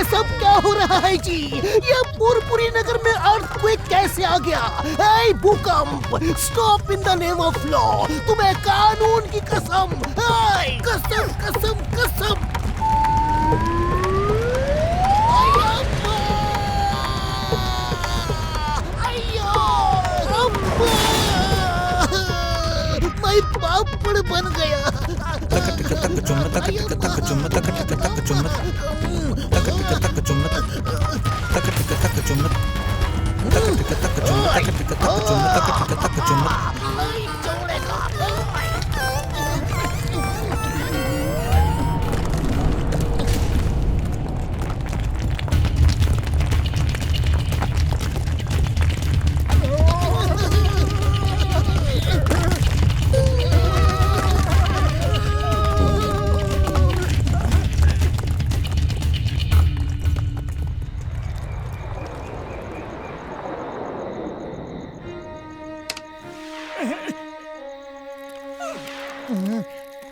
सब क्या हो रहा है जी? ये पुरपुरी नगर में अर्थक्वेक कैसे आ गया? ए भूकंप, stop in the name of law. तुम्हें कानून की कसम, कसम कसम कसम। मैं पापड़ बन गया। तक टिक तक चुम्मा तक टिक तक चुम्मा तक टिक तक चुम्मा तक टिक तक चुम्मा तक टिक तक चुम्मा तक टिक तक चुम्मा तक टिक तक चुम्मा तक टिक तक चुम्मा।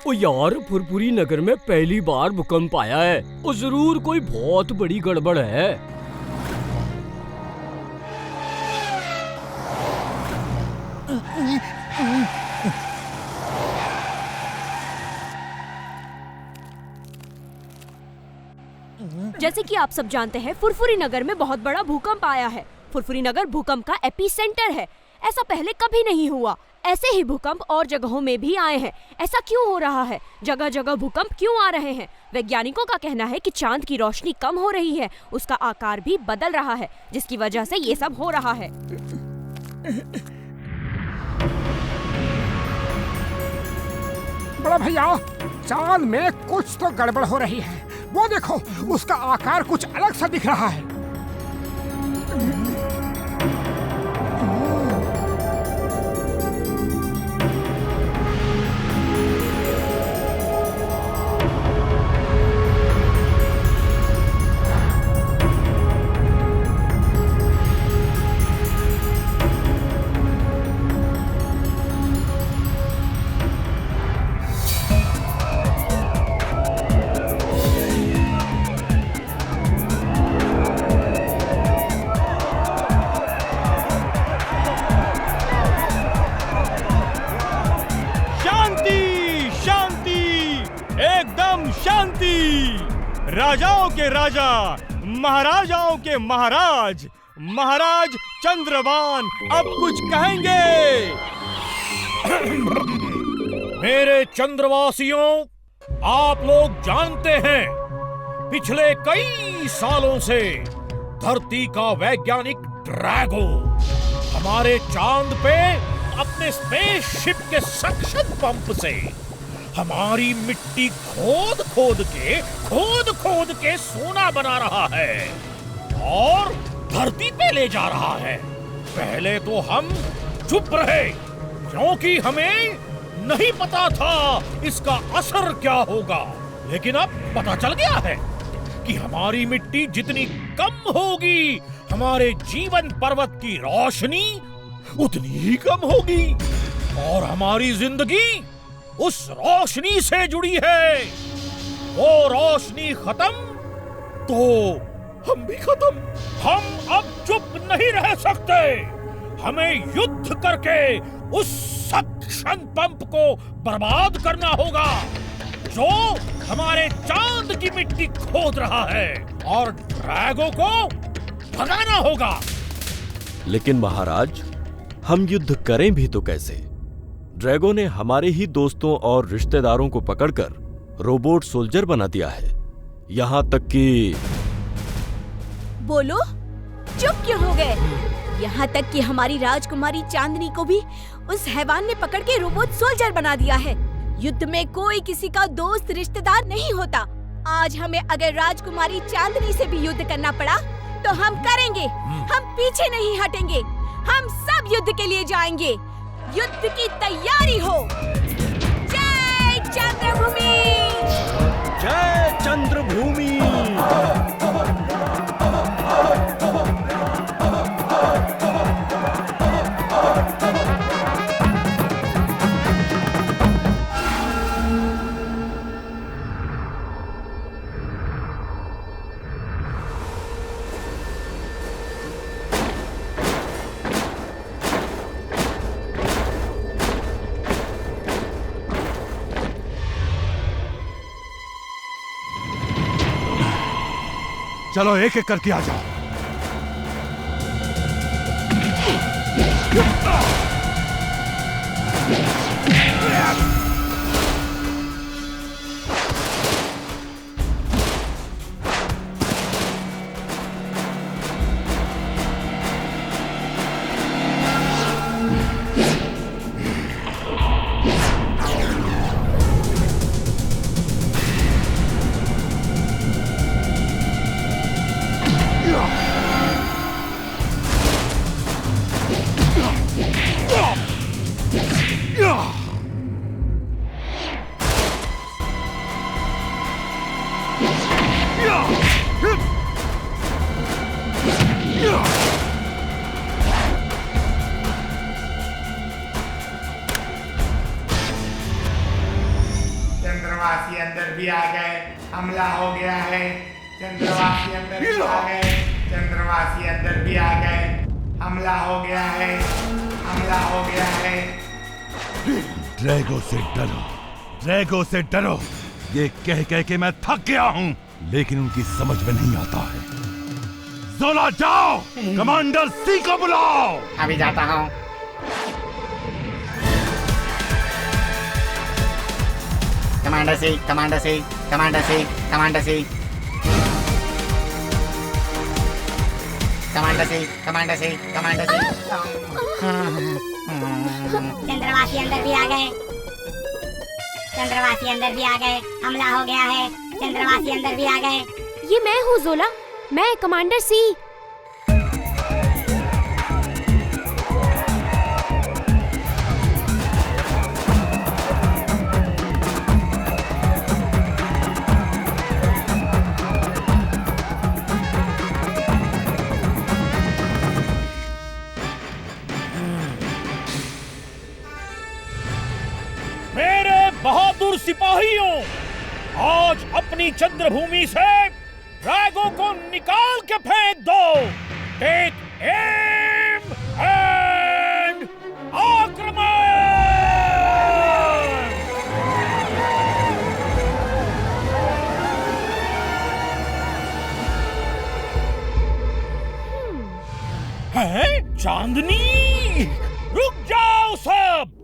ओ यार, फुरपुरी नगर में पहली बार भूकंप आया है। ओ जरूर कोई बहुत बड़ी गड़बड़ है। जैसे कि आप सब जानते हैं, फुरफुरी नगर में बहुत बड़ा भूकंप आया है। फुरफुरी नगर भूकंप का एपिसेंटर है। ऐसा पहले कभी नहीं हुआ। ऐसे ही भूकंप और जगहों में भी आए हैं। ऐसा क्यों हो रहा है? जगह जगह भूकंप क्यों आ रहे हैं? वैज्ञानिकों का कहना है कि चांद की रोशनी कम हो रही है, उसका आकार भी बदल रहा है, जिसकी वजह से ये सब हो रहा है। बड़ा भैया, चांद में कुछ तो गड़बड़ हो रही है। वो देखो, उसका आकार कुछ अलग सा दिख रहा है। राजाओं के राजा, महाराजाओं के महाराज, महाराज चंद्रभान अब कुछ कहेंगे। मेरे चंद्रवासियों, आप लोग जानते हैं, पिछले कई सालों से धरती का वैज्ञानिक ड्रैगो हमारे चांद पे अपने स्पेसशिप के सक्शन पंप से हमारी मिट्टी खोद खोद के सोना बना रहा है और धरती पे ले जा रहा है। पहले तो हम चुप रहे, क्योंकि हमें नहीं पता था इसका असर क्या होगा। लेकिन अब पता चल गया है कि हमारी मिट्टी जितनी कम होगी, हमारे जीवन पर्वत की रोशनी उतनी ही कम होगी और हमारी जिंदगी उस रोशनी से जुड़ी है। वो रोशनी खत्म तो हम भी खत्म। हम अब चुप नहीं रह सकते। हमें युद्ध करके उस सक्शन पंप को बर्बाद करना होगा जो हमारे चांद की मिट्टी खोद रहा है, और ड्रैगो को भगाना होगा। लेकिन महाराज, हम युद्ध करें भी तो कैसे? ड्रैगो ने हमारे ही दोस्तों और रिश्तेदारों को पकड़कर रोबोट सोल्जर बना दिया है। यहाँ तक कि बोलो, चुप क्यों हो गए? यहाँ तक कि हमारी राजकुमारी चांदनी को भी उस हैवान ने पकड़ के रोबोट सोल्जर बना दिया है। युद्ध में कोई किसी का दोस्त रिश्तेदार नहीं होता। आज हमें अगर राजकुमारी चांदनी से भी युद्ध करना पड़ा तो हम करेंगे। हम पीछे नहीं हटेंगे। हम सब युद्ध के लिए जाएंगे। युद्ध की तैयारी हो। जय चंद्रभूमि! जय चंद्रभूमि! चलो एक एक करके आ जाओ। चंद्रवासी अंदर भी आ गए, हमला हो गया है। चंद्रवासी अंदर भी आ गए, चंद्रवासी अंदर भी आ गए, हमला हो गया है, हमला हो गया है। ड्रैगो से डरो, ड्रैगो से डरो। ये कह कह के मैं थक गया हूँ, लेकिन उनकी समझ में नहीं आता है। जोला जाओ, कमांडर सी को बुलाओ। अभी जाता हूँ। कमांडर सी, कमांडर सी, कमांडर सी, कमांडर सी, कमांडर सी, कमांडर सी, कमांडर सी। चंद्रवासी अंदर भी आ गए, चंद्रवासी अंदर भी आ गए, हमला हो गया है। चंद्रवासी अंदर भी आ गए। ये मैं हूँ जोला, मैं कमांडर सी। मेरे बहादुर सिपाहियों, आज अपनी चंद्रभूमि से ड्रैगो को निकाल के फेंक दो। टेक एम एंड आक्रमण। हैं? चांदनी, रुक जाओ सब।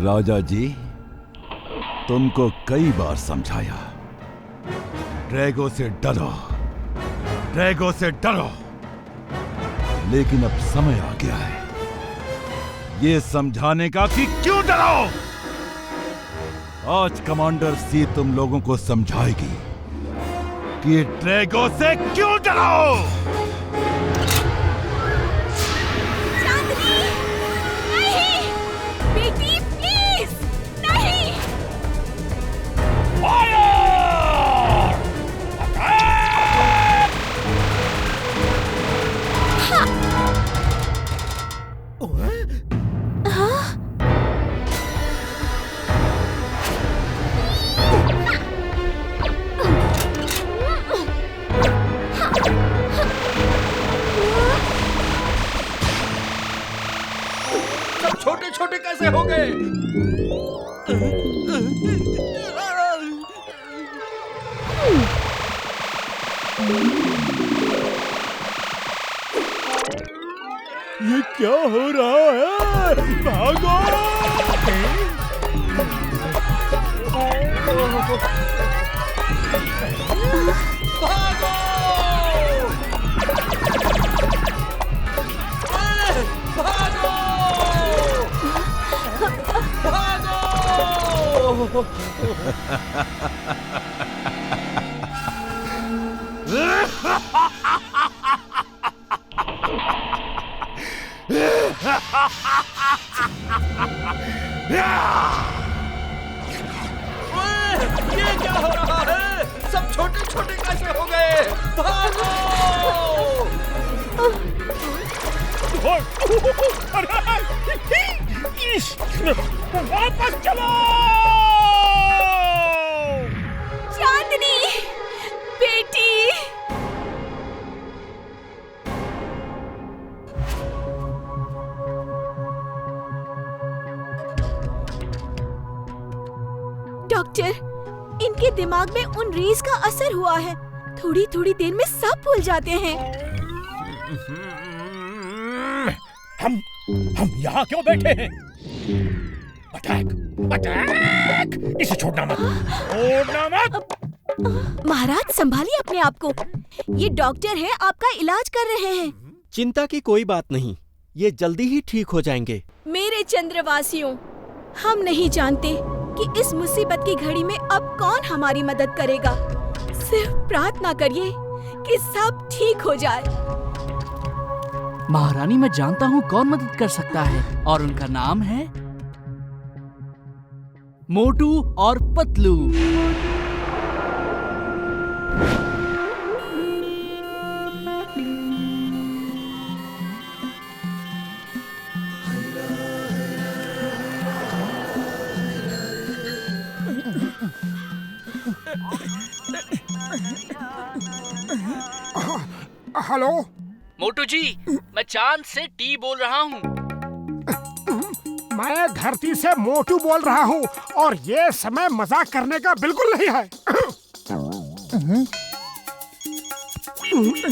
राजा जी, तुमको कई बार समझाया, ड्रैगो से डरो, ड्रैगो से डरो, लेकिन अब समय आ गया है ये समझाने का कि क्यों डरो। आज कमांडर सी तुम लोगों को समझाएगी कि ड्रैगो से क्यों डरो। छोटे छोटे कैसे हो गए? ये क्या हो रहा है? भागो! ये क्या हो रहा है? सब छोटे छोटे कैसे हो गए? भागो! वापस चलो! चांदनी, बेटी। डॉक्टर, इनके दिमाग में उन रेज का असर हुआ है। थोड़ी थोड़ी देर में सब भूल जाते हैं। हम यहाँ क्यों बैठे हैं? अटैक! अटैक! इसे छोड़ना मत! छोड़ना मत! महाराज संभालिए अपने आप को। ये डॉक्टर है, आपका इलाज कर रहे हैं। चिंता की कोई बात नहीं, ये जल्दी ही ठीक हो जाएंगे। मेरे चंद्रवासियों, हम नहीं जानते कि इस मुसीबत की घड़ी में अब कौन हमारी मदद करेगा। सिर्फ प्रार्थना करिए कि सब ठीक हो जाए। महारानी, मैं जानता हूँ कौन मदद कर सकता है, और उनका नाम है मोटू और पतलू। हेलो मोटू जी, मैं चांद से टी बोल रहा हूँ। मैं धरती से मोटू बोल रहा हूँ, और ये समय मजाक करने का बिल्कुल नहीं है।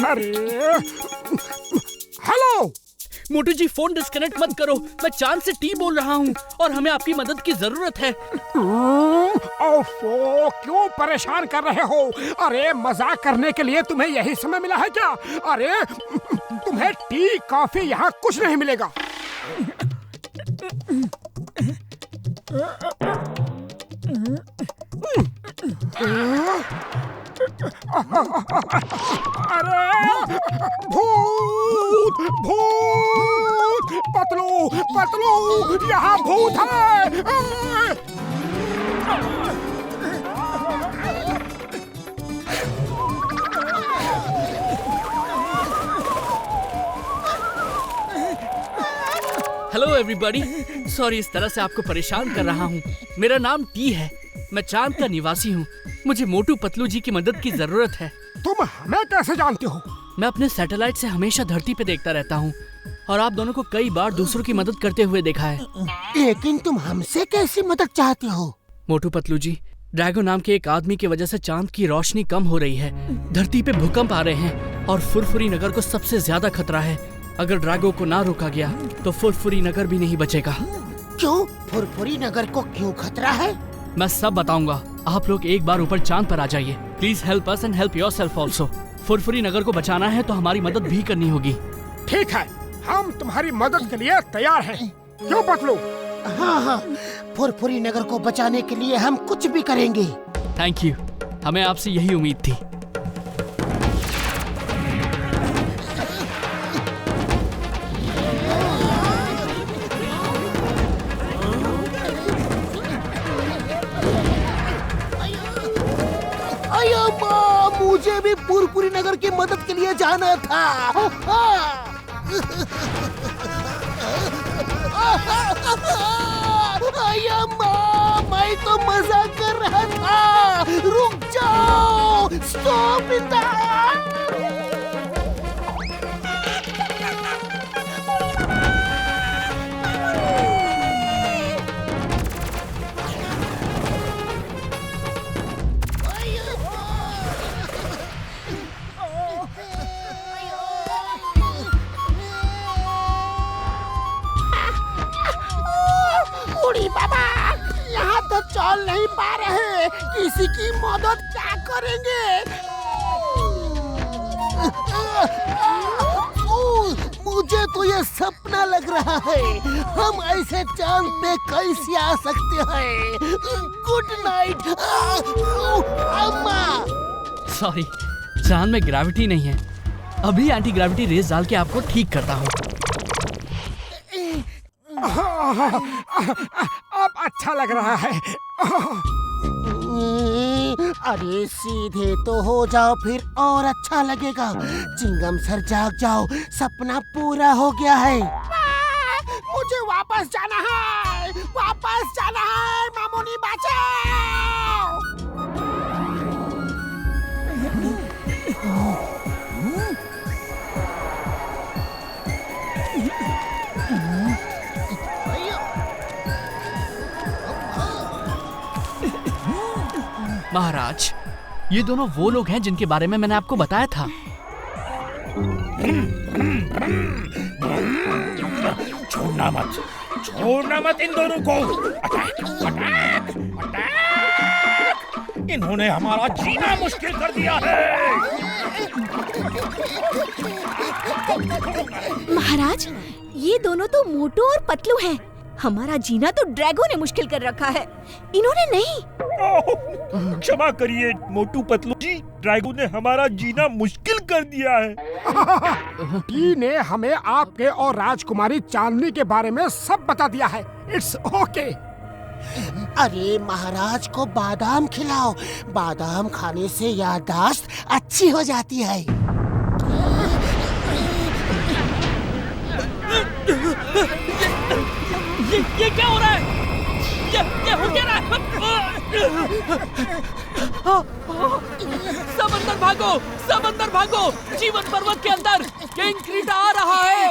अरे हेलो मोटू जी, फोन डिस्कनेक्ट मत करो। मैं चांद से टी बोल रहा हूँ और हमें आपकी मदद की जरूरत है। ओफो, क्यों परेशान कर रहे हो? अरे मजाक करने के लिए तुम्हें यही समय मिला है क्या? अरे तुम्हें टी कॉफी यहाँ कुछ नहीं मिलेगा। अरे भूत भूत! पतलू पतलू, यहाँ भूत है। हेलो एवरीबॉडी, सॉरी इस तरह से आपको परेशान कर रहा हूँ। मेरा नाम टी है, मैं चांद का निवासी हूँ। मुझे मोटू पतलू जी की मदद की जरूरत है। तुम हमें कैसे जानते हो? मैं अपने सैटेलाइट से हमेशा धरती पे देखता रहता हूँ और आप दोनों को कई बार दूसरों की मदद करते हुए देखा है। लेकिन तुम हमसे कैसी मदद चाहते हो? मोटू पतलू जी, ड्रैगो नाम के एक आदमी की वजह से चांद की रोशनी कम हो रही है। धरती पे भूकंप आ रहे हैं और फुरफुरी नगर को सबसे ज्यादा खतरा है। अगर ड्रैगो को ना रोका गया तो फुरफुरी नगर भी नहीं बचेगा। क्यों? फुरफुरी नगर को क्यों खतरा है? मैं सब बताऊंगा। आप लोग एक बार ऊपर चांद पर आ जाइए। Please help us and help yourself also. Furfuri Nagar को बचाना है तो हमारी मदद भी करनी होगी। ठीक है, हम तुम्हारी मदद के लिए तैयार हैं। क्यों पतलू? हाँ हाँ, फुरफुरी नगर को बचाने के लिए हम कुछ भी करेंगे। थैंक यू, हमें आपसे यही उम्मीद थी। मुझे भी फुरफुरी नगर की मदद के लिए जाना था। मैं तो मजाक कर रहा था। रुक जाओ, स्टॉप इन द बाबा, यहाँ तो चल नहीं पा रहे। किसी की मदद क्या करेंगे? मुझे तो ये सपना लग रहा है। हम ऐसे चांद पे कैसे आ सकते हैं? गुड नाइट अम्मा। सॉरी, चांद में ग्रेविटी नहीं है। अभी एंटी ग्रेविटी रेस डाल के आपको ठीक करता हूँ। अब अच्छा लग रहा है। अरे सीधे तो हो जाओ, फिर और अच्छा लगेगा। चिंगम सर जाग जाओ, सपना पूरा हो गया है। मुझे वापस जाना है, वापस जाना है। मामूनी बचाओ। महाराज, ये दोनों वो लोग हैं जिनके बारे में मैंने आपको बताया था। छोड़ना मत इन दोनों को। Attack, attack, attack! इन्होंने हमारा जीना मुश्किल कर दिया है। महाराज, ये दोनों तो मोटू और पतलू हैं। हमारा जीना तो ड्रैगो ने मुश्किल कर रखा है, इन्होंने नहीं। क्षमा करिए मोटू पतलू जी, ड्रैगो ने हमारा जीना मुश्किल कर दिया है। टी ने हमें आपके और राजकुमारी चांदनी के बारे में सब बता दिया है। It's okay. अरे महाराज को बादाम खिलाओ, बादाम खाने से याददाश्त अच्छी हो जाती है। ये क्या हो रहा है? ये हो क्या रहा है? सब अंदर भागो, सब अंदर भागो! जीवन पर्वत के अंदर किंग क्रीटा आ रहा है।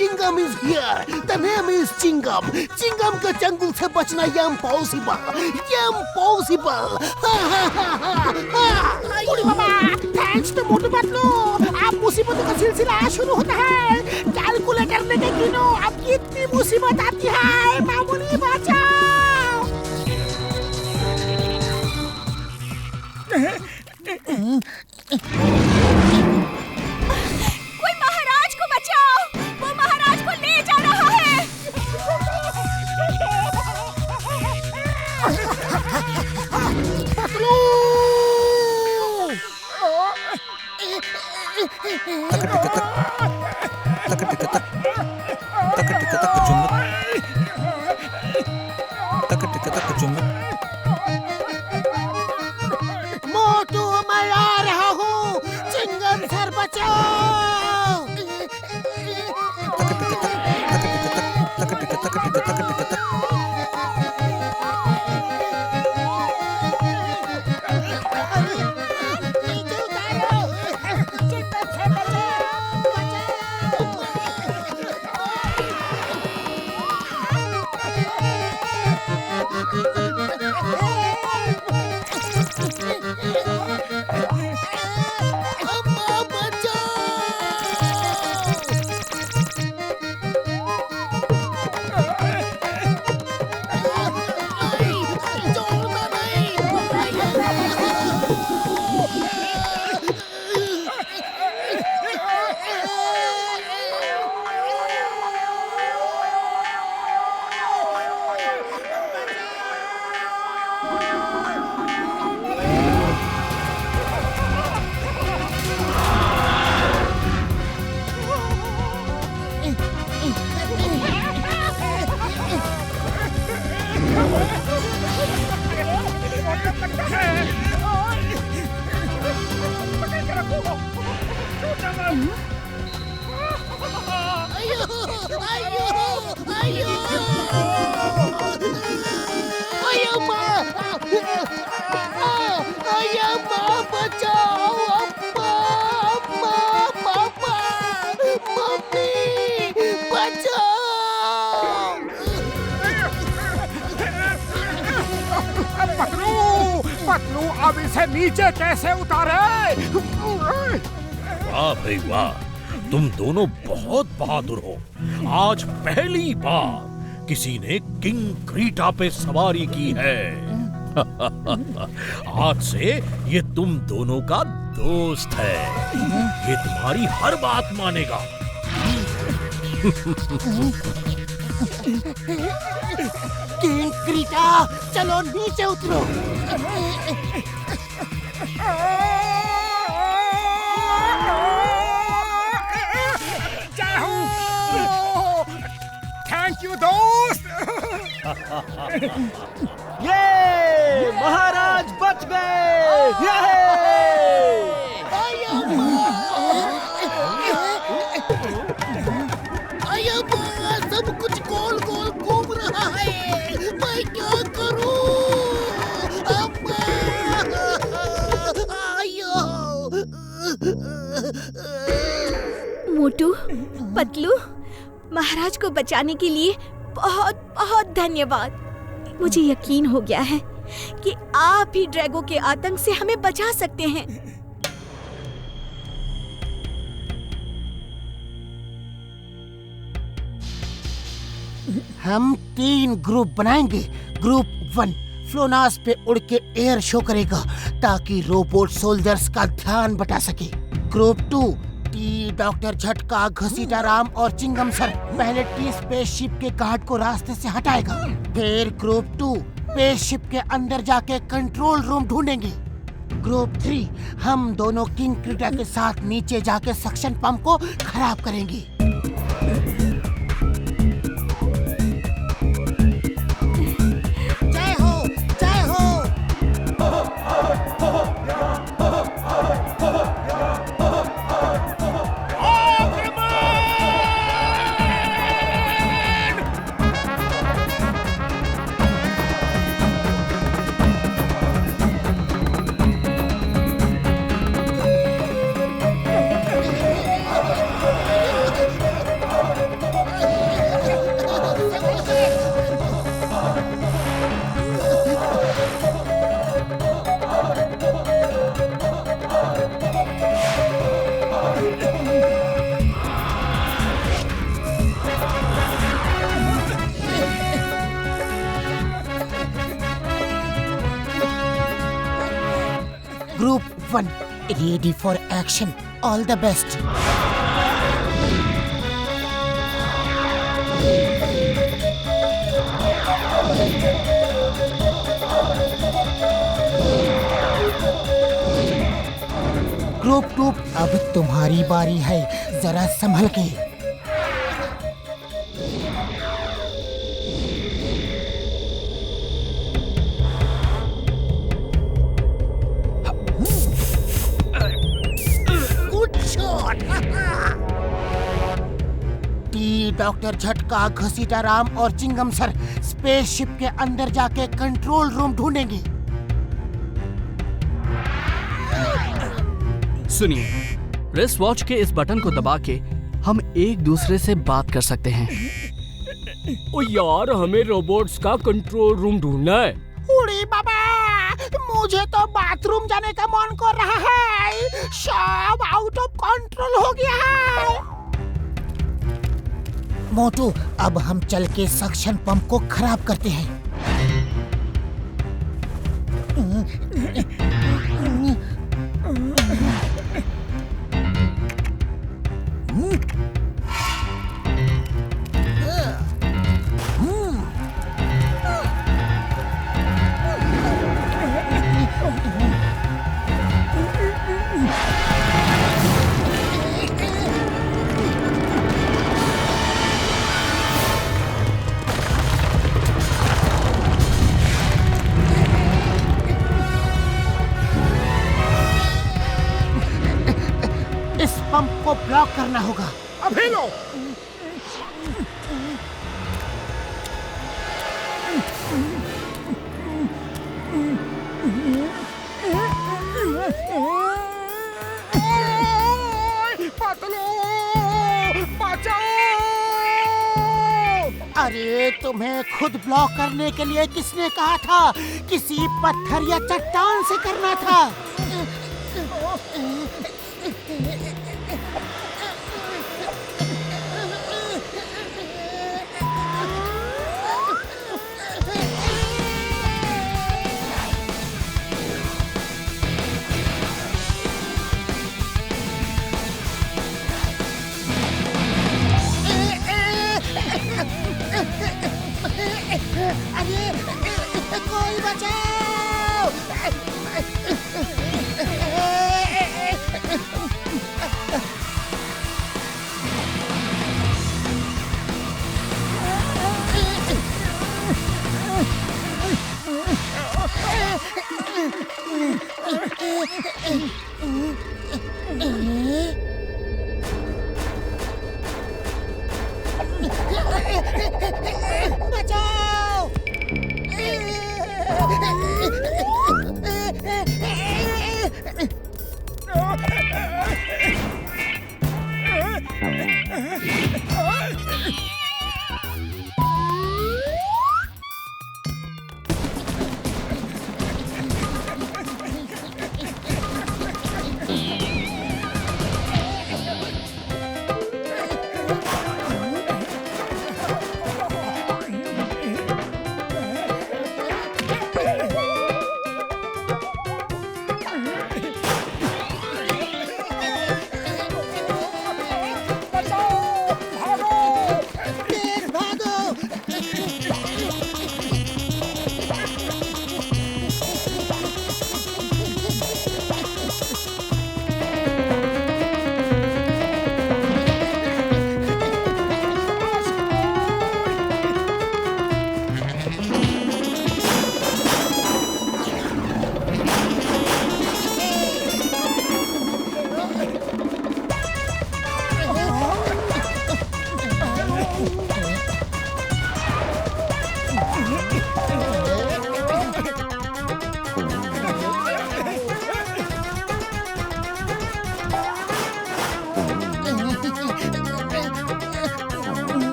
Chingam is here. The name is Chingam. Chingam के चंगुल से बचना impossible. Impossible. बुढ़ी बाबा, थैंक्स टू मोटू पतलू, अब मुसीबतों का सिलसिला शुरू होता है। कैलकुलेटर लेके गिनो, अब कितनी मुसीबत आती है। मामूली बचाओ। कोई महाराज को बचाओ, वो महाराज को ले जा रहा है। पतलू! मोटू, मैं आ रहा हूँ। चिंगम सर बचाओ। पतलू, अब इसे नीचे कैसे उतारे? वाह भाई वाह, तुम दोनों बहुत बहादुर हो। आज पहली बार किसी ने किंग क्रीटा पे सवारी की है। आज से ये तुम दोनों का दोस्त है। ये तुम्हारी हर बात मानेगा। किंग क्रीटा, चलो नीचे उतरो। जय हो, थैंक यू दोस्त। ये महाराज बच गए। सब कुछ गोल गोल घूम रहा है, मैं क्या करूं? मोटू, पतलू, महाराज को बचाने के लिए बहुत बहुत धन्यवाद। मुझे यकीन हो गया है कि आप ही ड्रैगो के आतंक से हमें बचा सकते हैं। हम 3 ग्रुप बनाएंगे। ग्रुप 1 फ्लोनास पे उड़ के एयर शो करेगा ताकि रोबोट सोल्जर्स का ध्यान बटा सके। ग्रुप 2 टी डॉक्टर झटका, घसीटा राम और चिंगम सर पहले टी स्पेसशिप के गार्ड को रास्ते से हटाएगा। फिर ग्रुप 2 स्पेसशिप के अंदर जाके कंट्रोल रूम ढूंढेंगे। ग्रुप 3 हम दोनों किंग क्रीटा के साथ नीचे जाके सक्शन पंप को खराब करेंगे। जय हो, जय हो। Group 1 ready for action. All the best. Group 2 अब तुम्हारी बारी है, जरा संभल के। डॉक्टर झटका, घसीटा राम और चिंगम सर स्पेसशिप के अंदर जाके कंट्रोल रूम ढूंढेंगे। सुनिए, रिस्ट वॉच के इस बटन को दबा के हम एक दूसरे से बात कर सकते हैं। ओ यार, हमें रोबोट्स का कंट्रोल रूम ढूंढना है। उड़ी बाबा, मुझे तो बाथरूम जाने का मन कर रहा है। सब आउट ऑफ कंट्रोल हो गया है। मोटू, अब हम चल के सक्शन पंप को खराब करते हैं। पंप को ब्लॉक करना होगा। अभी लो। अरे, तुम्हें खुद ब्लॉक करने के लिए किसने कहा था? किसी पत्थर या चट्टान से करना था। अरे कोई बचाओ! बचाओ!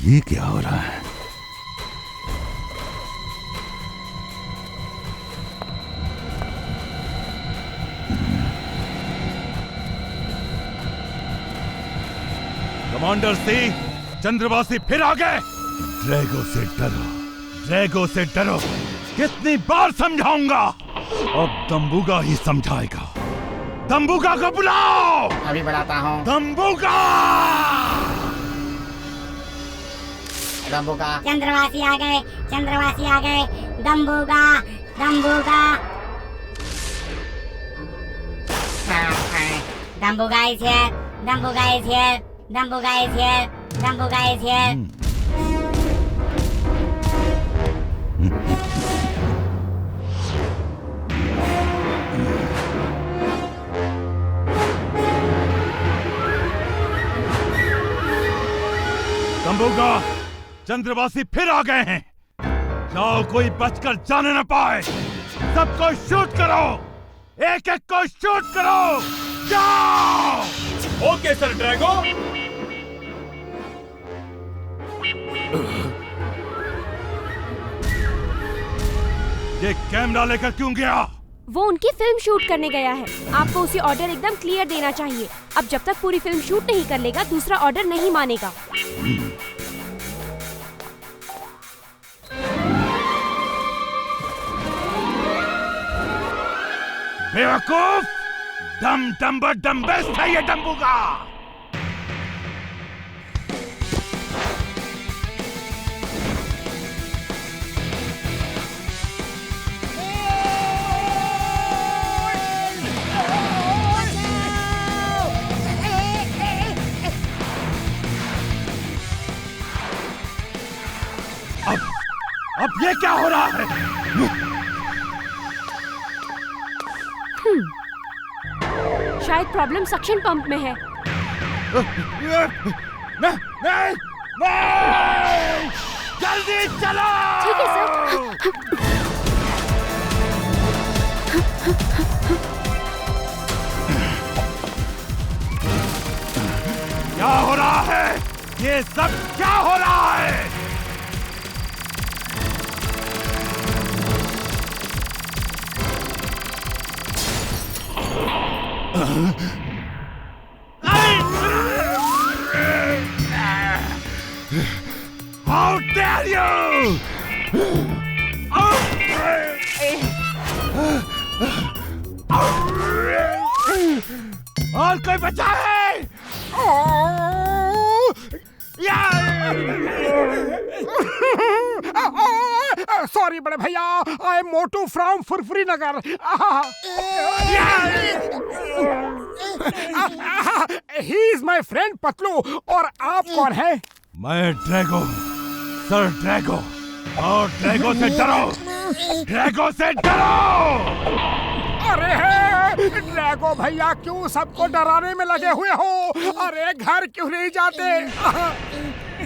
ये क्या हो रहा है? कमांडर सी, चंद्रवासी फिर आ गए। ड्रैगो से डरो, ड्रैगो से डरो। कितनी बार समझाऊंगा? अब दम्बुगा ही समझाएगा। दम्बुगा को बुलाओ। अभी बुलाता हूँ। दम्बुगा! दम्बुगा। चंद्रवासी आ गए, चंद्रवासी आ गए। दम्बुगा, दम्बुगा। दम्बुगा is here, दम्बुगा is here, दम्बुगा is here, दम्बुगा is here. दम्बुगा, चंद्रवासी फिर आ गए हैं। जाओ, कोई बचकर जाने न पाए। सबको शूट करो, एक एक को शूट करो। जाओ। Okay sir Drago. ये कैमरा लेकर क्यों गया? वो उनकी फिल्म शूट करने गया है। आपको उसे ऑर्डर एकदम क्लियर देना चाहिए। अब जब तक पूरी फिल्म शूट नहीं कर लेगा, दूसरा ऑर्डर नहीं मानेगा। बेवकूफ! डम डम्बर डम्बेस्ट है ये डम्बुगा। अब ये क्या हो रहा है? शायद प्रॉब्लम सक्शन पंप में है। नहीं! जल्दी चलो! ठीक है सर। क्या हो रहा है? ये सब क्या हो रहा है? How dare you! और कोई बचा है? सॉरी बड़े भैया, I am Motu from Furfuri Nagar. He is my friend Patlu. और आप कौन है? मैं ड्रैगो, सर ड्रैगो। और ड्रैगो से डरो, ड्रैगो से डरो। अरे ड्रैगो भैया, क्यों सबको डराने में लगे हुए हो? अरे घर क्यों नहीं जाते?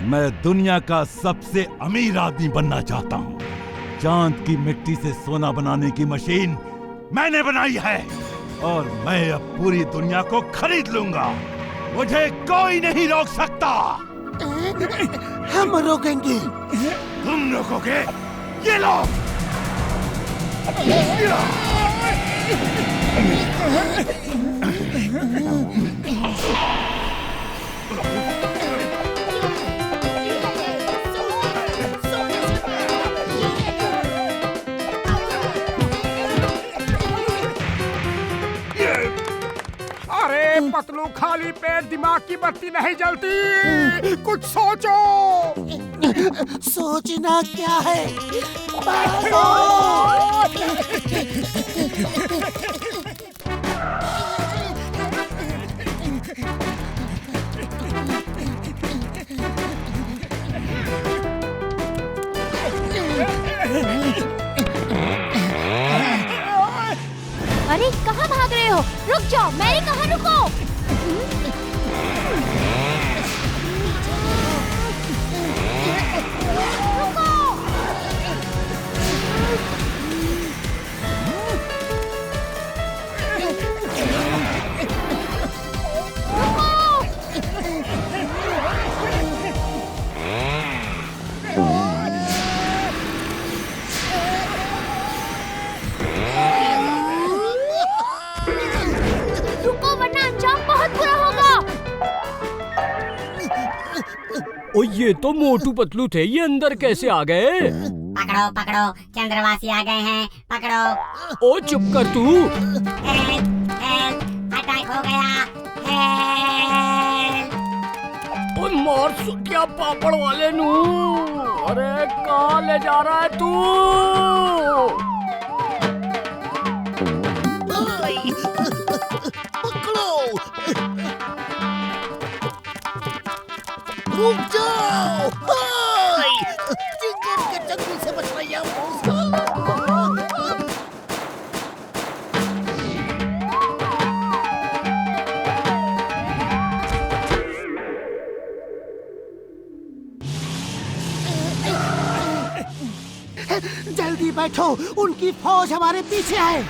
मैं दुनिया का सबसे अमीर आदमी बनना चाहता हूँ। चांद की मिट्टी से सोना बनाने की मशीन मैंने बनाई है और मैं अब पूरी दुनिया को खरीद लूंगा। मुझे कोई नहीं रोक सकता। हम रोकेंगे। तुम रोकोगे? ये लो। अरे पतलू, खाली पेट दिमाग की बत्ती नहीं जलती। कुछ सोचो। सोचना क्या है? अरे कहाँ भाग रहे हो? रुक जाओ, मैरी कहाँ, रुको। ओ ये तो मोटू पतलू थे, ये अंदर कैसे आ गए? पकड़ो पकड़ो, चंद्रवासी आ गए हैं, पकड़ो। ओ चुप कर तू। अटैक हो गया। ओ मार सुटिया पापड़ वाले नू। अरे कहाँ ले जा रहा है तू? रुक जाओ। चिंगम के चंगुल से बच रही है। जल्दी बैठो, उनकी फौज हमारे पीछे है।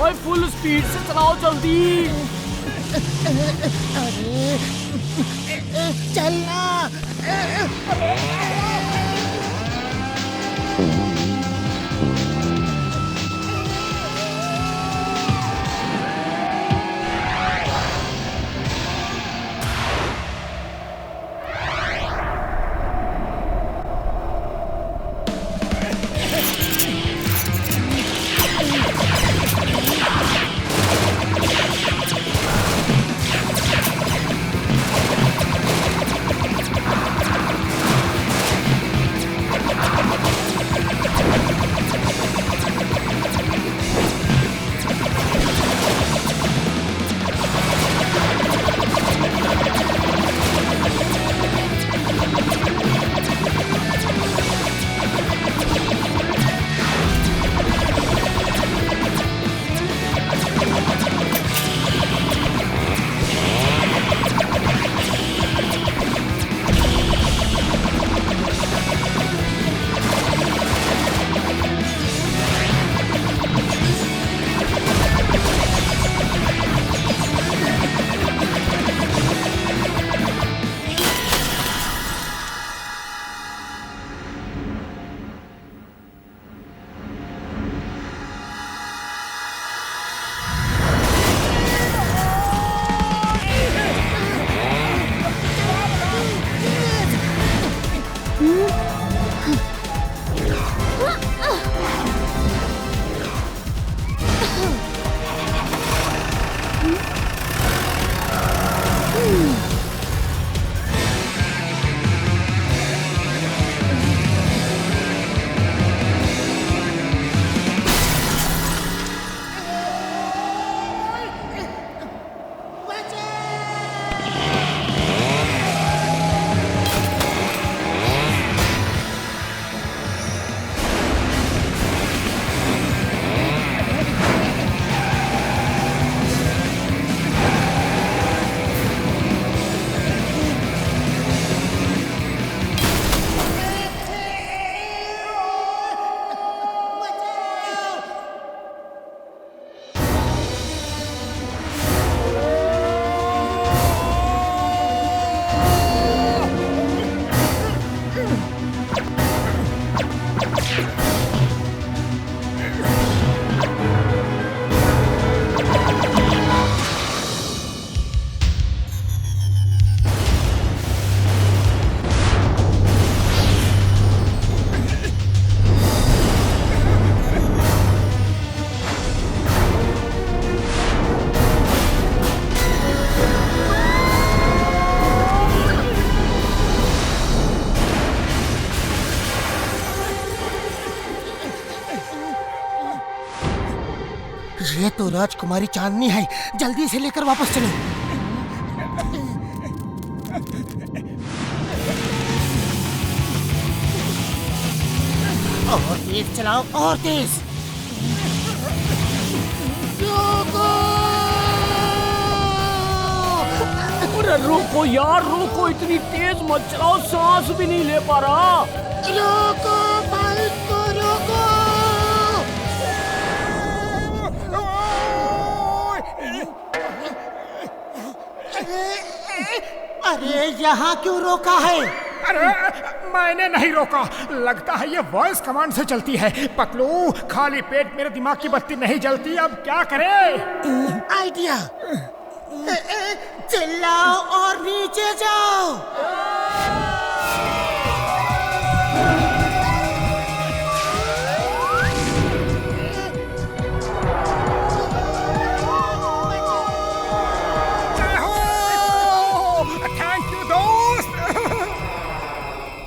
ओए फुल स्पीड से चलाओ जल्दी। अरे चलना। ये तो राजकुमारी चांदनी है, जल्दी से लेकर वापस चलो। और तेज चलाओ, और तेज। अरे रुको यार, रुको, इतनी तेज मत चलाओ, सांस भी नहीं ले पा रहा। रोको बाइक को, रोको। अरे यहाँ क्यों रोका है? अरे मैंने नहीं रोका, लगता है ये वॉइस कमांड से चलती है। पतलू, खाली पेट मेरे दिमाग की बत्ती नहीं जलती, अब क्या करें? आइडिया, चिल्लाओ और नीचे जाओ।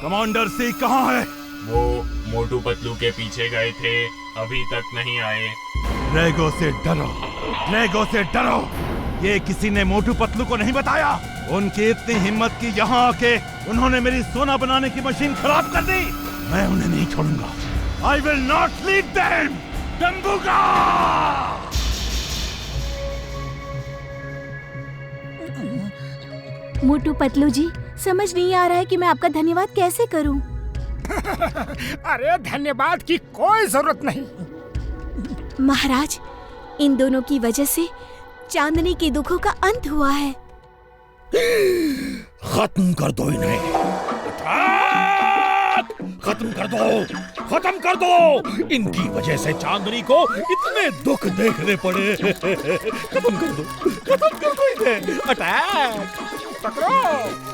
कमांडर सिंह कहाँ है? वो मोटू पतलू के पीछे गए थे, अभी तक नहीं आए। ड्रैगो से डरो, ड्रैगो से डरो। ये किसी ने मोटू पतलू को नहीं बताया? उनकी इतनी हिम्मत की यहाँ आके उन्होंने मेरी सोना बनाने की मशीन खराब कर दी। मैं उन्हें नहीं छोड़ूंगा। I will not leave them, डम्बुका! Motu Patlu जी, समझ नहीं आ रहा है कि मैं आपका धन्यवाद कैसे करूं। अरे धन्यवाद की कोई जरूरत नहीं। महाराज, इन दोनों की वजह से चांदनी के दुखों का अंत हुआ है। खत्म कर दो इन्हें, खत्म कर दो, खत्म कर दो। इनकी वजह से चांदनी को इतने दुख देखने पड़े। खत्म कर दो, खत्म कर दो इन्हें। अटैक! पकड़ो,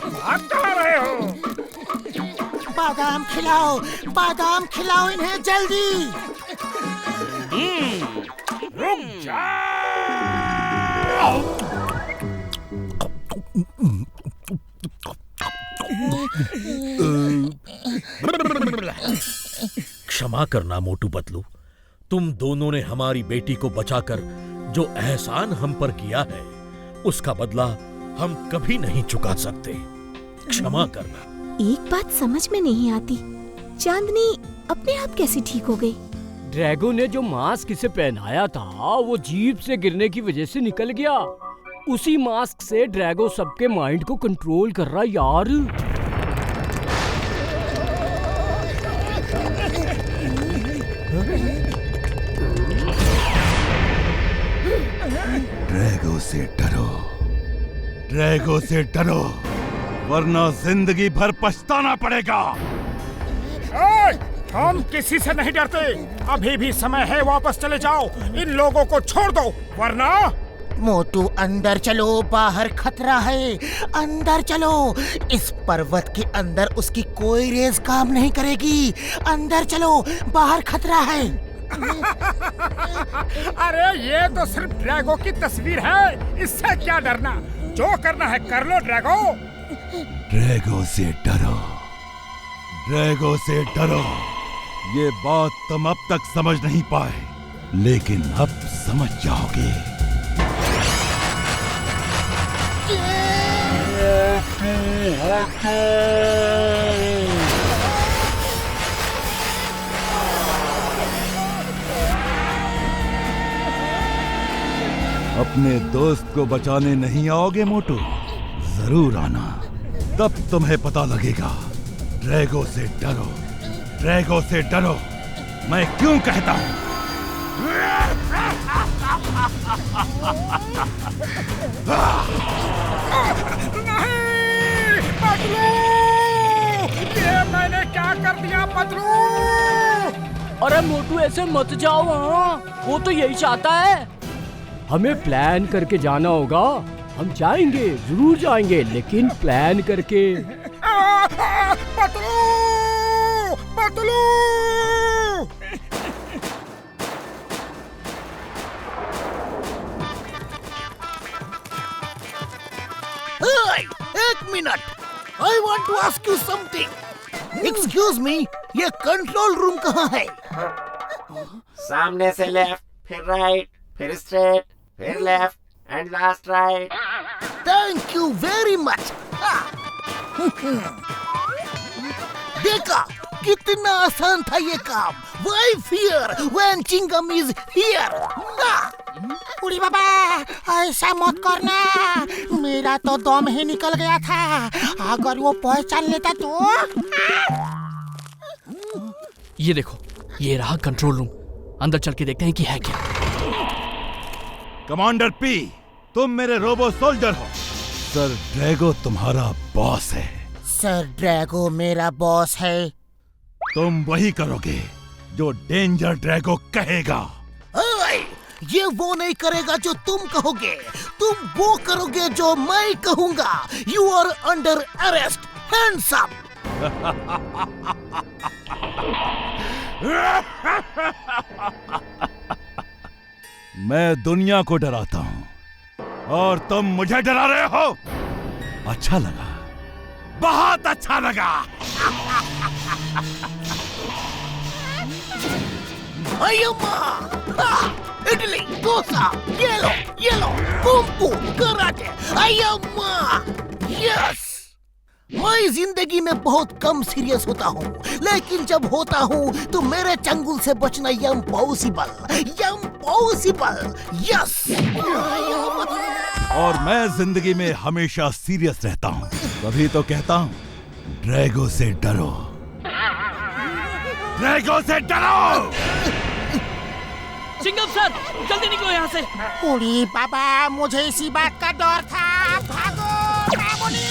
भाग कहाँ रहे हो? बादाम खिलाओ, बादाम खिलाओ इन्हें जल्दी। रुक जाओ। क्षमा करना मोटू पतलू, तुम दोनों ने हमारी बेटी को बचाकर जो एहसान हम पर किया है, उसका बदला हम कभी नहीं चुका सकते। क्षमा करना। एक बात समझ में नहीं आती, चांदनी अपने आप कैसे ठीक हो गई? ड्रैगो ने जो मास्क इसे पहनाया था, वो जीप से गिरने की वजह से निकल गया। उसी मास्क से ड्रैगो सबके माइंड को कंट्रोल कर रहा यार। ड्रैगो से डरो, ड्रैगो से डरो, वरना जिंदगी भर पछताना पड़ेगा। हम किसी से नहीं डरते। अभी भी समय है, वापस चले जाओ। इन लोगों को छोड़ दो, वरना। मोटू अंदर चलो, बाहर खतरा है। अंदर चलो, इस पर्वत के अंदर उसकी कोई रेस काम नहीं करेगी। अंदर चलो, बाहर खतरा है। अरे ये तो सिर्फ ड्रैगो की तस्वीर है, इससे क्या डरना? जो करना है कर लो ड्रैगो। ड्रैगो से डरो, ड्रैगो से डरो। ये बात तुम अब तक समझ नहीं पाए, लेकिन अब समझ जाओगे। अपने दोस्त को बचाने नहीं आओगे मोटू? जरूर आना, तब तुम्हें पता लगेगा। ड्रैगो से डरो, ड्रैगो से डरो। मैं क्यों कहता हूं? नहीं, पतलू! ये मैंने क्या कर दिया पतलू? अरे मोटू ऐसे मत जाओ। हाँ, वो तो यही चाहता है। हमें प्लान करके जाना होगा। हम जाएंगे, जरूर जाएंगे, लेकिन प्लान करके। पतलू! पतलू! एक minute, I want to ask you something. Excuse me, ये कंट्रोल रूम कहाँ है? सामने से लेफ्ट, फिर राइट, फिर स्ट्रेट, फिर left and last right. Thank you very much. देखा कितना आसान था ये काम। Why fear when Chingam is here? उड़ी बाबा, ऐसा मत करना, मेरा तो दम ही निकल गया था। अगर वो पहचान लेता तो। ये देखो, ये रहा कंट्रोल रूम। अंदर चल के देखते हैं कि है क्या। कमांडर पी, तुम मेरे रोबो सोल्जर हो। सर ड्रैगो तुम्हारा बॉस है। सर ड्रैगो मेरा बॉस है। तुम वही करोगे जो डेंजर ड्रैगो कहेगा। ये वो नहीं करेगा जो तुम कहोगे, तुम वो करोगे जो मैं कहूंगा। You are under arrest, hands up. मैं दुनिया को डराता हूं और तुम मुझे डरा रहे हो। अच्छा लगा, बहुत अच्छा लगा। इडली, डोसा, ये लो, कुंफू, कराटे, अय्यम्मा। यस, मैं जिंदगी में बहुत कम सीरियस होता हूँ, लेकिन जब होता हूँ तो मेरे चंगुल से बचना इम्पॉसिबल। यस। और मैं जिंदगी में हमेशा सीरियस रहता हूँ, तभी तो कहता हूँ ड्रैगो से डरो, ड्रैगो से डरो। चिंगम सर, जल्दी निकलो यहाँ से। उड़ी बाबा, मुझे इसी बात का डर था। भागो मामूली।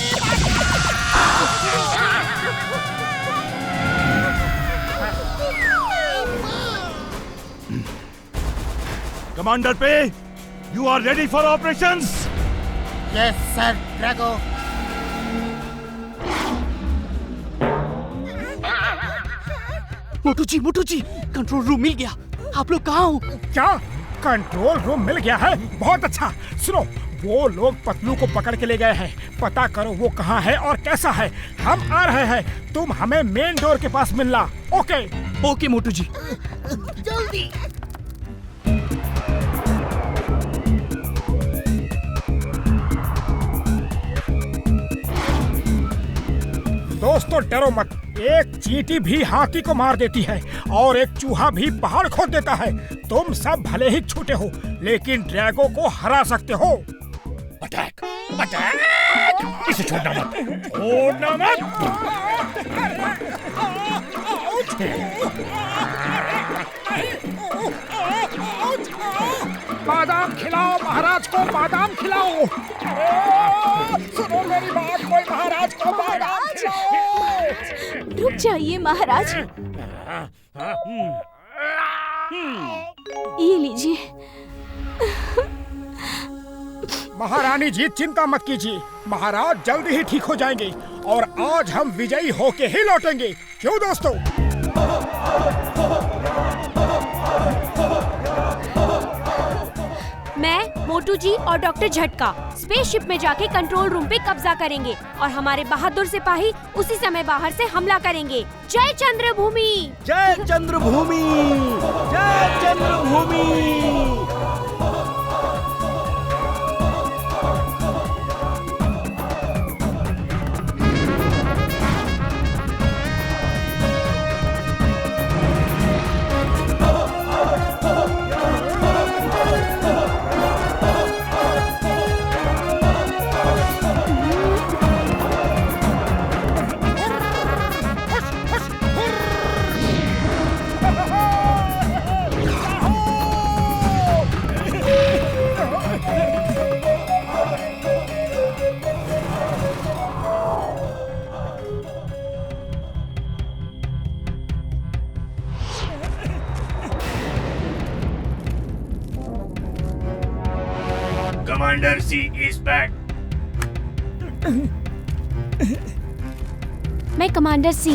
कमांडर पे, you are ready for operations? Yes sir Drago. Motu ji, control room मिल गया। आप लोग कहाँ हो? क्या कंट्रोल रूम मिल गया है? बहुत अच्छा। सुनो, वो लोग पतलू को पकड़ के ले गए हैं। पता करो वो कहाँ है और कैसा है। हम आ रहे हैं, तुम हमें मेन डोर के पास मिलना। ओके मोटू जी। जल्दी। दोस्तों डरो मत, एक चींटी भी हाथी को मार देती है और एक चूहा भी पहाड़ खोद देता है। तुम सब भले ही छोटे हो, लेकिन ड्रैगो को हरा सकते हो। Attack, attack! इसे छोड़ना मत, छोड़ना मत। बादाम खिलाओ महाराज को, बादाम खिलाओ। सुनो मेरी बात, कोई महाराज को बादाम खिलाओ। रुक जाइए महाराज, ये लीजिए। महारानी जी चिंता मत कीजिए, महाराज जल्दी ही ठीक हो जाएंगे और आज हम विजयी होके ही लौटेंगे। क्यों दोस्तों? मैं, मोटू जी और डॉक्टर झटका स्पेसशिप में जाके कंट्रोल रूम पे कब्जा करेंगे और हमारे बहादुर सिपाही उसी समय बाहर से हमला करेंगे। जय चंद्रभूमि! जय चंद्रभूमि! जय चंद्रभूमि! Commander C is back. मैं कमांडर सी।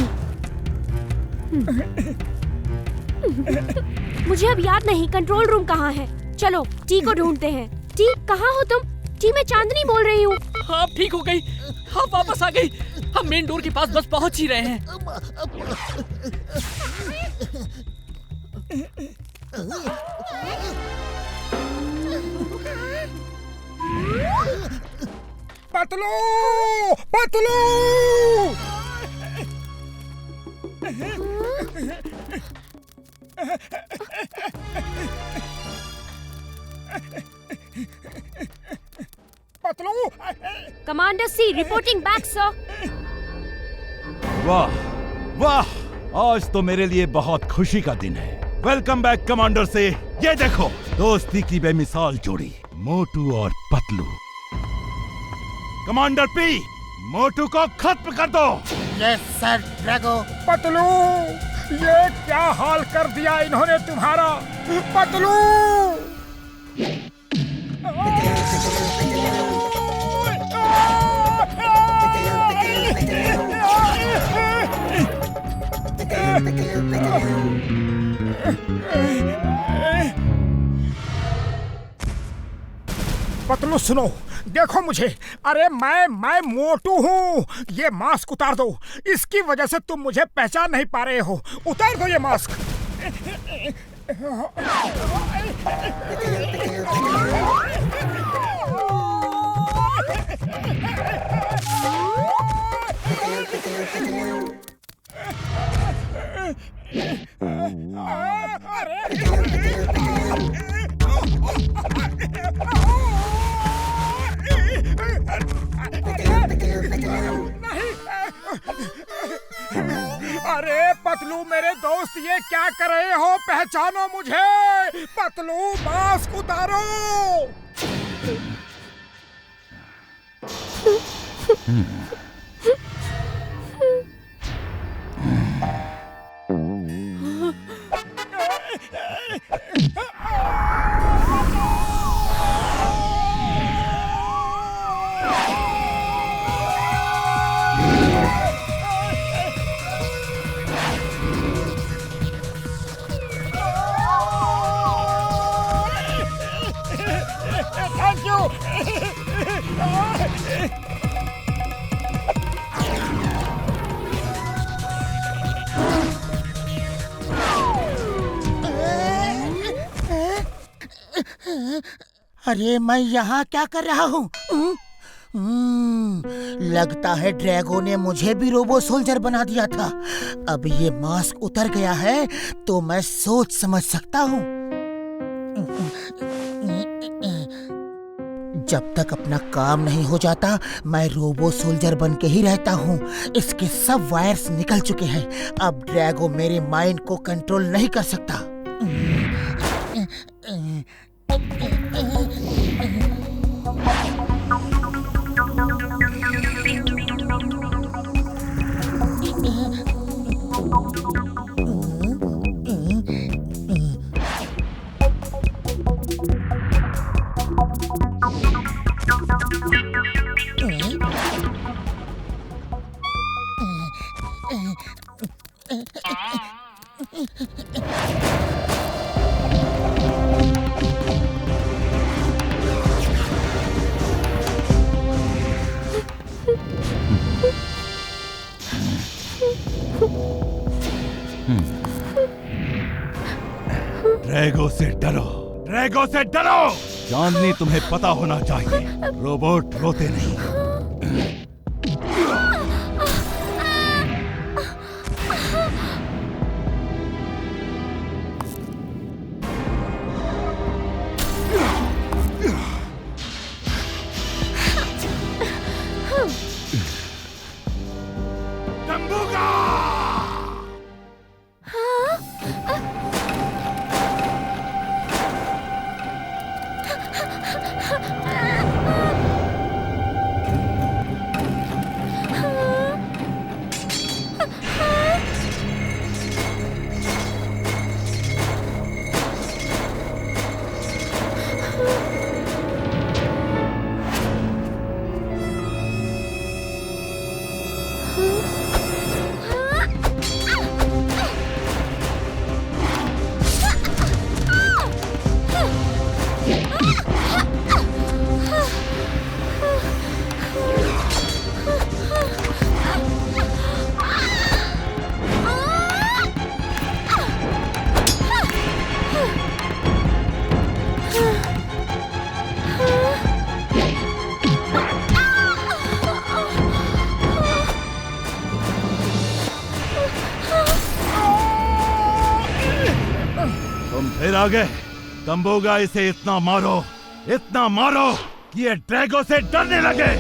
मुझे अब याद नहीं कंट्रोल रूम कहाँ है। चलो टी को ढूंढते हैं। टी कहाँ हो तुम? टी मैं चांदनी बोल रही हूँ। हाँ ठीक हो गई, हाँ वापस आ गई। हम मेन डोर के पास बस पहुँच ही रहे हैं। पतलू, पतलू। पतलू। कमांडर सी रिपोर्टिंग बैक सर। वाह वाह, आज तो मेरे लिए बहुत खुशी का दिन है। वेलकम बैक कमांडर से। ये देखो, दोस्ती की बेमिसाल जोड़ी, मोटू और पतलू। कमांडर पी, मोटू को खत्म कर दो। Yes sir Drago. पतलू, ये क्या हाल कर दिया इन्होंने तुम्हारा। पतलू। पतलू सुनो, देखो मुझे। अरे मैं मोटू हूँ। ये मास्क उतार दो। इसकी वजह से तुम मुझे पहचान नहीं पा रहे हो। उतार दो ये मास्क। अरे पतलू मेरे दोस्त, ये क्या कर रहे हो? पहचानो मुझे। पतलू, मास्क उतारो। Thank you. अरे मैं यहाँ क्या कर रहा हूँ? लगता है ड्रैगो ने मुझे भी रोबो सोल्जर बना दिया था। अब ये मास्क उतर गया है तो मैं सोच समझ सकता हूँ। जब तक अपना काम नहीं हो जाता मैं रोबो सोल्जर बन के ही रहता हूँ। इसके सब वायर्स निकल चुके हैं। अब ड्रैगो मेरे माइंड को कंट्रोल नहीं कर सकता। ड्रैगो से डरो, ड्रैगो से डरो। चांदनी, तुम्हें पता होना चाहिए, रोबोट रोते नहीं। तुम फिर आ गए। दम्बोगा इसे इतना मारो कि ये ड्रैगो से डरने लगे।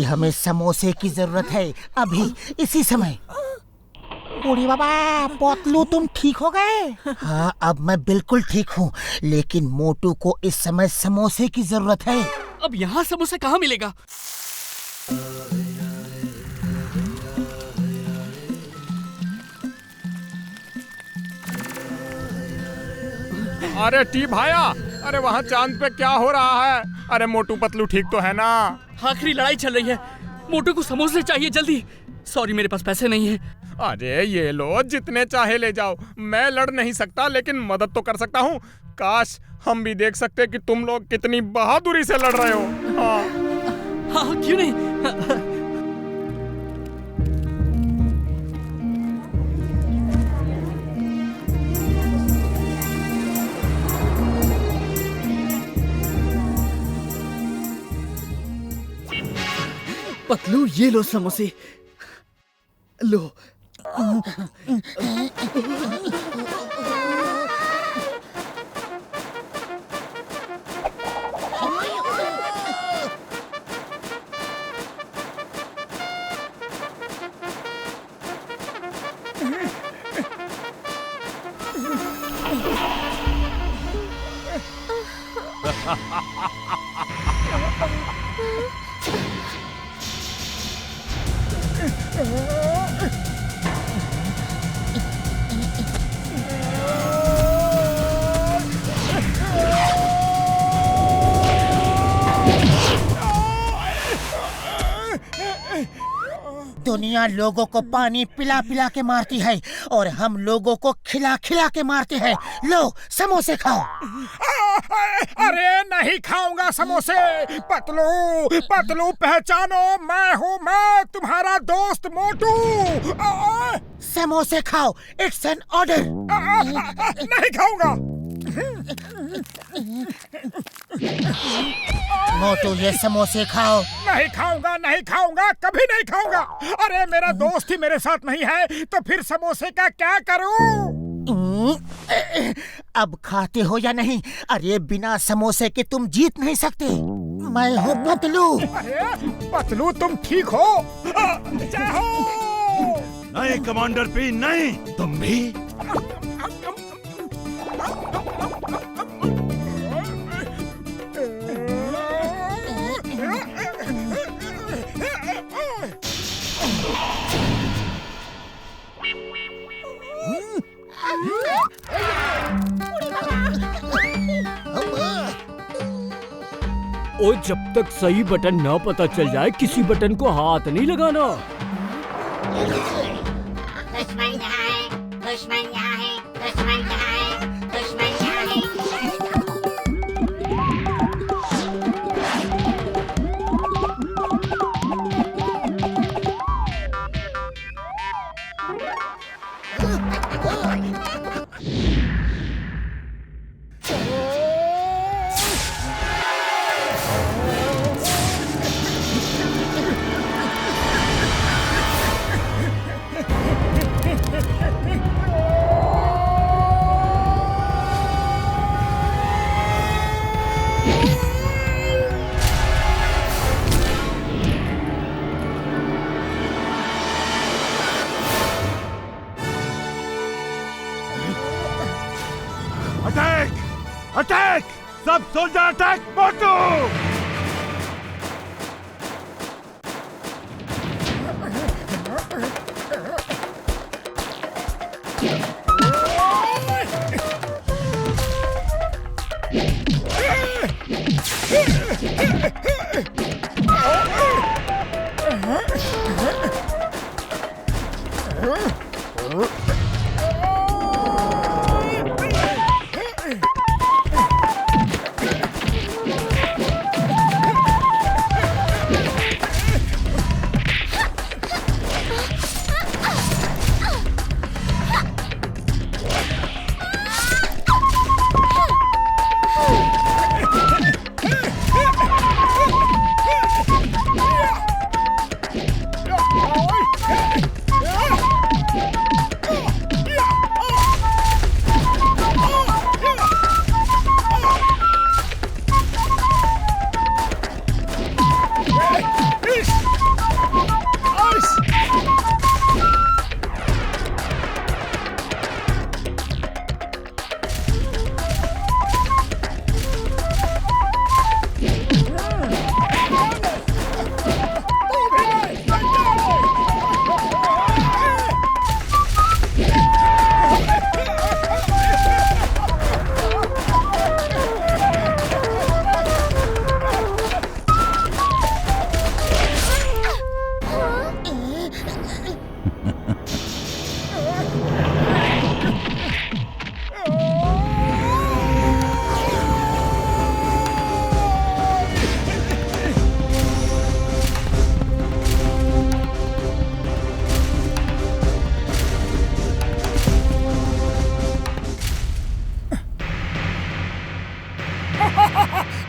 हमें समोसे की जरूरत है अभी इसी समय। बूढ़ी बाबा, पतलू तुम ठीक हो गए? हाँ, अब मैं बिल्कुल ठीक हूँ, लेकिन मोटू को इस समय समोसे की जरूरत है। अब यहाँ समोसा कहाँ मिलेगा? अरे टी भाया, अरे वहाँ चांद पे क्या हो रहा है? अरे मोटू पतलू ठीक तो है ना? आखिरी लड़ाई चल रही है, मोटू को समोसे चाहिए जल्दी। सॉरी, मेरे पास पैसे नहीं है। अरे ये लो, जितने चाहे ले जाओ। मैं लड़ नहीं सकता, लेकिन मदद तो कर सकता हूँ। काश हम भी देख सकते कि तुम लोग कितनी बहादुरी से लड़ रहे हो। हाँ, क्यों नहीं। पतलू, ये लो समोसे, लो। दुनिया लोगों को पानी पिला पिला के मारती है और हम लोगों को खिला खिला के मारते हैं। लो समोसे खाओ। अरे नहीं खाऊंगा समोसे। पतलू पतलू, पहचानो, मैं तुम्हारा दोस्त मोटू। समोसे खाओ, इट्स एन ऑर्डर। नहीं खाऊंगा। मोटू, ये समोसे खाओ। नहीं खाऊंगा, नहीं खाऊंगा, कभी नहीं खाऊंगा। अरे मेरा दोस्त ही मेरे साथ नहीं है तो फिर समोसे का क्या करूं? अब खाते हो या नहीं? अरे बिना समोसे के तुम जीत नहीं सकते। मैं हूँ पतलू। अरे पतलू, तुम ठीक हो? जय हो। नहीं कमांडर पी, नहीं। तुम भी? और जब तक सही बटन न पता चल जाए, किसी बटन को हाथ नहीं लगाना। दुश्मन यहाँ है, दुश्मन यहाँ है, दुश्मन यहाँ है, दुश्मन यहाँ है। सब सोल्जर अटैक मोटू।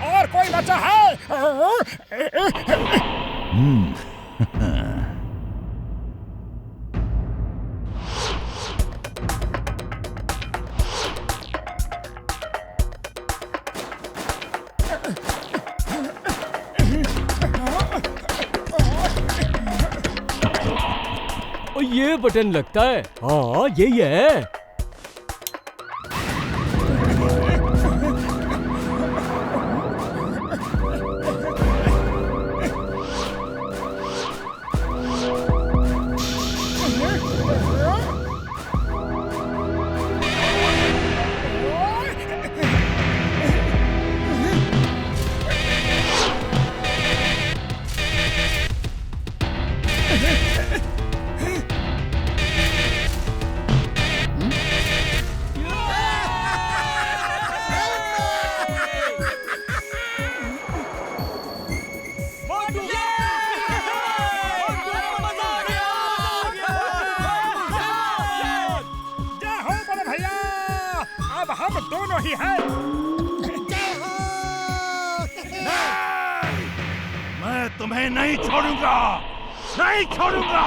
और कोई बचा है? और ये बटन लगता है। हाँ यही है। दोनों ही है। मैं तुम्हें नहीं छोड़ूंगा, नहीं छोड़ूंगा।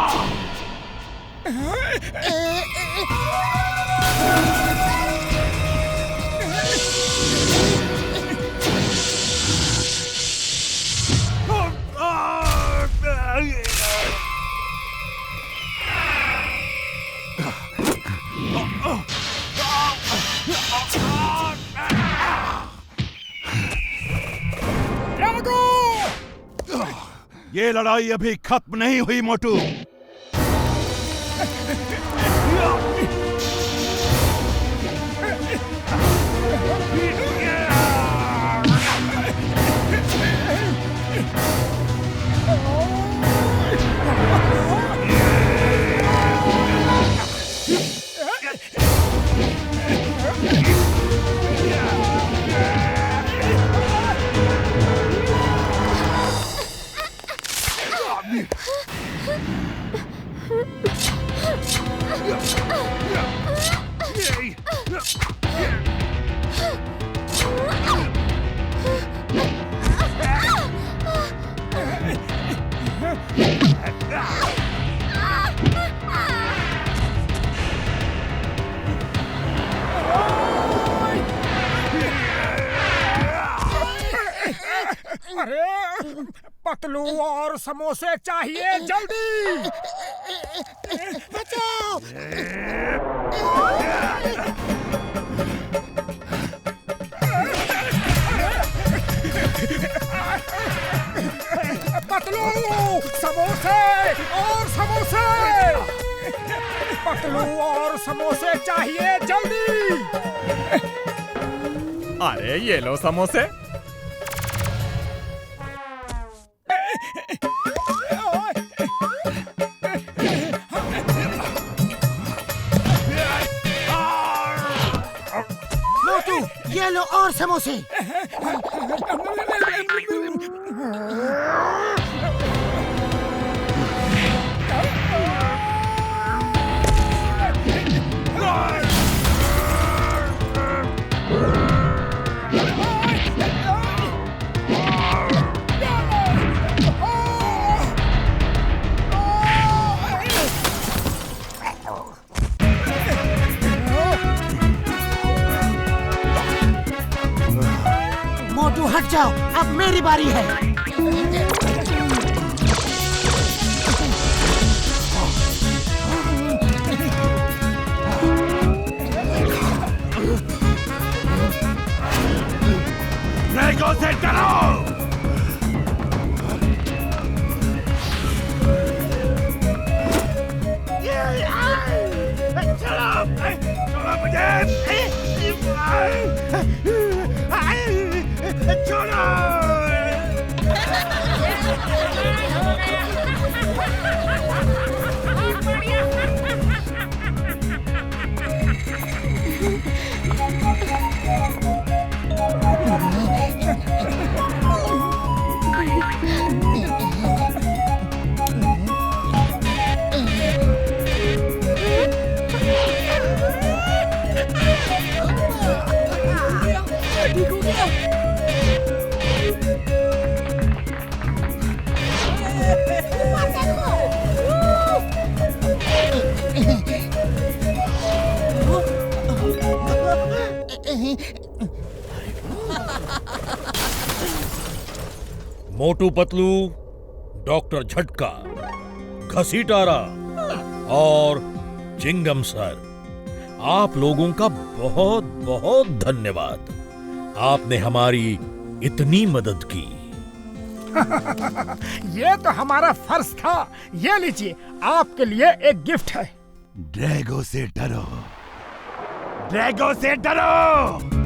ये लड़ाई अभी खत्म नहीं हुई मोटू। अरे पतलू और समोसे चाहिए जल्दी। बचाओ। पतलू समोसे और समोसे, पतलू और समोसे चाहिए जल्दी। अरे ये लो समोसे। मोटू ये लो और समोसे। मोटू हट जाओ, अब मेरी बारी है। ड्रैगो से डरो। छोड़ो मुझे। छोड़ो। मोटू पतलू, डॉक्टर झटका, घसीटारा और चिंगम सर, आप लोगों का बहुत बहुत धन्यवाद। आपने हमारी इतनी मदद की। ये तो हमारा फर्ज था। ये लीजिए, आपके लिए एक गिफ्ट है। ड्रैगो से डरो। ड्रैगो से डरो।